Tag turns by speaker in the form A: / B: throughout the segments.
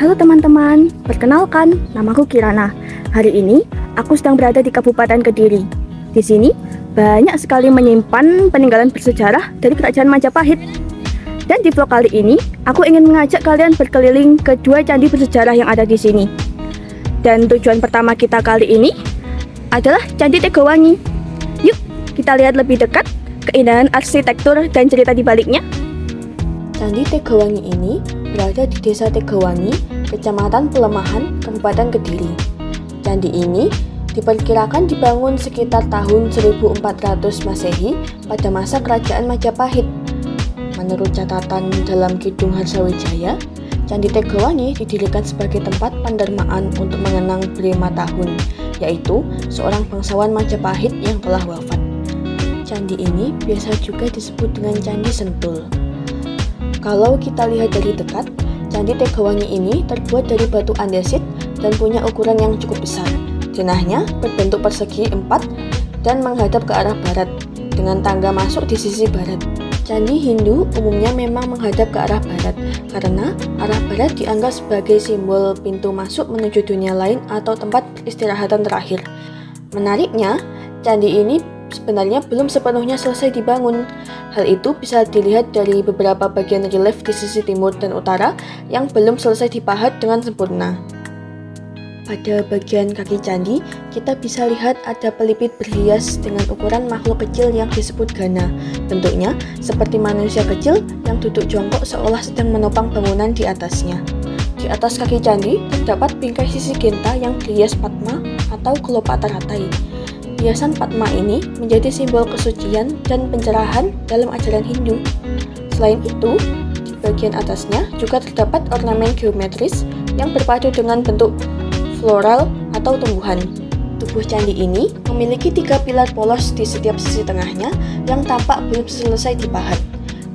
A: Halo teman-teman, perkenalkan, namaku Kirana. Hari ini, aku sedang berada di Kabupaten Kediri. Di sini, banyak sekali menyimpan peninggalan bersejarah dari Kerajaan Majapahit. Dan di vlog kali ini, aku ingin mengajak kalian berkeliling ke dua candi bersejarah yang ada di sini. Dan tujuan pertama kita kali ini adalah Candi Tegowangi. Yuk, kita lihat lebih dekat keindahan arsitektur dan cerita di baliknya. Candi Tegowangi ini berada di Desa Tegowangi, Kecamatan Pelemahan, Kabupaten Kediri. Candi ini diperkirakan dibangun sekitar tahun 1400 Masehi pada masa Kerajaan Majapahit. Menurut catatan dalam Kidung Harsawijaya, Candi Tegowangi didirikan sebagai tempat pendermaan untuk mengenang Brema Tahun, yaitu seorang bangsawan Majapahit yang telah wafat. Candi ini biasa juga disebut dengan Candi Sentul. Kalau kita lihat dari dekat, Candi Tegowangi ini terbuat dari batu andesit dan punya ukuran yang cukup besar. Jenahnya berbentuk persegi 4 dan menghadap ke arah barat, dengan tangga masuk di sisi barat. Candi Hindu umumnya memang menghadap ke arah barat, karena arah barat dianggap sebagai simbol pintu masuk menuju dunia lain atau tempat peristirahatan terakhir. Menariknya, candi ini sebenarnya belum sepenuhnya selesai dibangun. Hal itu bisa dilihat dari beberapa bagian relief di sisi timur dan utara yang belum selesai dipahat dengan sempurna. Pada bagian kaki candi, kita bisa lihat ada pelipit berhias dengan ukuran makhluk kecil yang disebut Gana. Bentuknya seperti manusia kecil yang duduk jongkok seolah sedang menopang bangunan di atasnya. Di atas kaki candi terdapat bingkai sisi genta yang berhias Padma atau kelopak teratai. Hiasan Padma ini menjadi simbol kesucian dan pencerahan dalam ajaran Hindu. Selain itu, di bagian atasnya juga terdapat ornamen geometris yang berpadu dengan bentuk floral atau tumbuhan. Tubuh candi ini memiliki 3 pilar polos di setiap sisi tengahnya yang tampak belum selesai dipahat.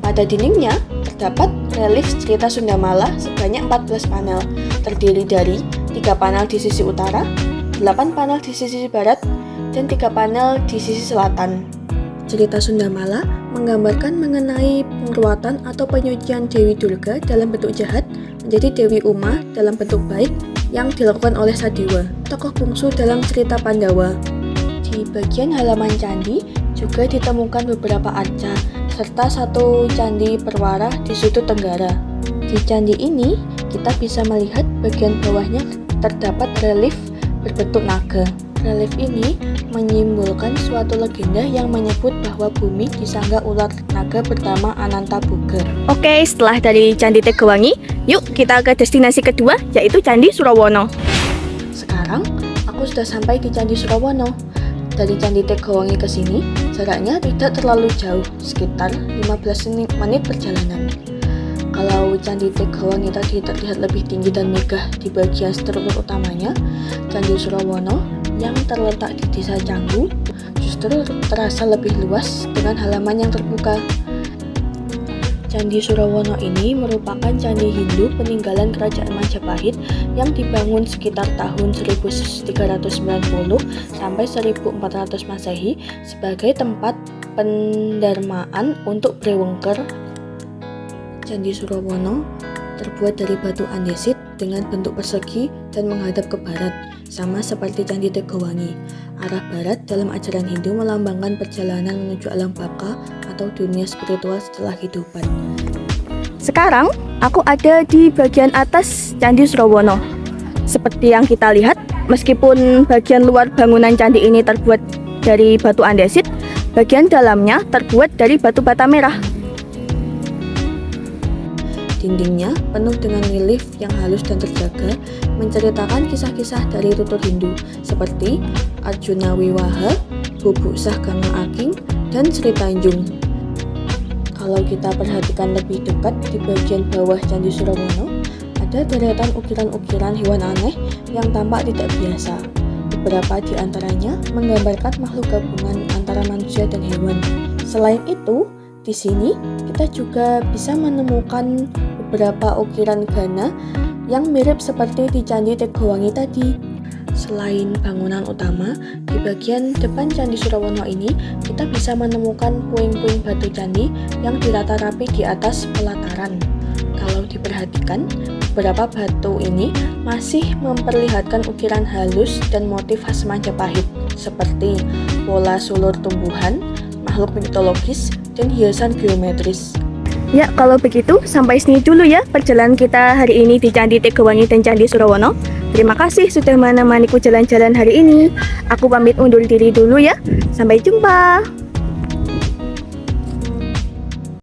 A: Pada dindingnya terdapat relief cerita Sundamala sebanyak 14 panel, terdiri dari 3 panel di sisi utara, 8 panel di sisi barat, dan 3 panel di sisi selatan. Cerita Sundamala menggambarkan mengenai penguatan atau penyucian Dewi Durga dalam bentuk jahat menjadi Dewi Uma dalam bentuk baik yang dilakukan oleh Sadewa, tokoh bungsu dalam cerita Pandawa. Di bagian halaman candi juga ditemukan beberapa arca serta satu candi perwara di sudut tenggara. Di candi ini kita bisa melihat bagian bawahnya terdapat relief berbentuk naga. Relief ini menyimbolkan suatu legenda yang menyebut bahwa bumi disangga ular naga bernama Anantaboga. Oke, setelah dari Candi Tegowangi, yuk kita ke destinasi kedua, yaitu Candi Surawono. Sekarang, aku sudah sampai di Candi Surawono. Dari Candi Tegowangi ke sini, jaraknya tidak terlalu jauh, sekitar 15 menit perjalanan. Kalau Candi Tegowangi tadi terlihat lebih tinggi dan megah di bagian struktur utamanya, Candi Surawono yang terletak di Desa Canggu justru terasa lebih luas dengan halaman yang terbuka. Candi Surawono ini merupakan candi Hindu peninggalan Kerajaan Majapahit yang dibangun sekitar tahun 1390 sampai 1400 Masehi sebagai tempat pendarmaan untuk Brewengker. Candi Surawono terbuat dari batu andesit dengan bentuk persegi dan menghadap ke barat, sama seperti Candi Tegowangi. Arah barat dalam ajaran Hindu melambangkan perjalanan menuju alam baka atau dunia spiritual setelah kehidupan. Sekarang, aku ada di bagian atas Candi Surawono. Seperti yang kita lihat, meskipun bagian luar bangunan candi ini terbuat dari batu andesit, bagian dalamnya terbuat dari batu bata merah. Dindingnya penuh dengan relief yang halus dan terjaga, menceritakan kisah-kisah dari tutur Hindu seperti Arjuna Wiwaha, Bubuk Sah Ganga Aking, dan Sri Tanjung. Kalau kita perhatikan lebih dekat di bagian bawah Candi Surawono, ada deretan ukiran-ukiran hewan aneh yang tampak tidak biasa. Beberapa di antaranya menggambarkan makhluk gabungan antara manusia dan hewan. Selain itu, di sini kita juga bisa menemukan beberapa ukiran Gana yang mirip seperti di Candi Tegowangi tadi. Selain bangunan utama, di bagian depan Candi Surawono ini kita bisa menemukan puing-puing batu candi yang dirata rapi di atas pelataran.
B: Kalau diperhatikan, beberapa batu ini masih memperlihatkan ukiran halus dan motif khas Majapahit seperti pola sulur tumbuhan, makhluk mitologis, dan hiasan geometris.
A: Ya, kalau begitu sampai sini dulu ya perjalanan kita hari ini di Candi Tegawangi dan Candi Surawono. Terima kasih sudah menemaniku jalan-jalan hari ini. Aku pamit undur diri dulu ya. Sampai jumpa.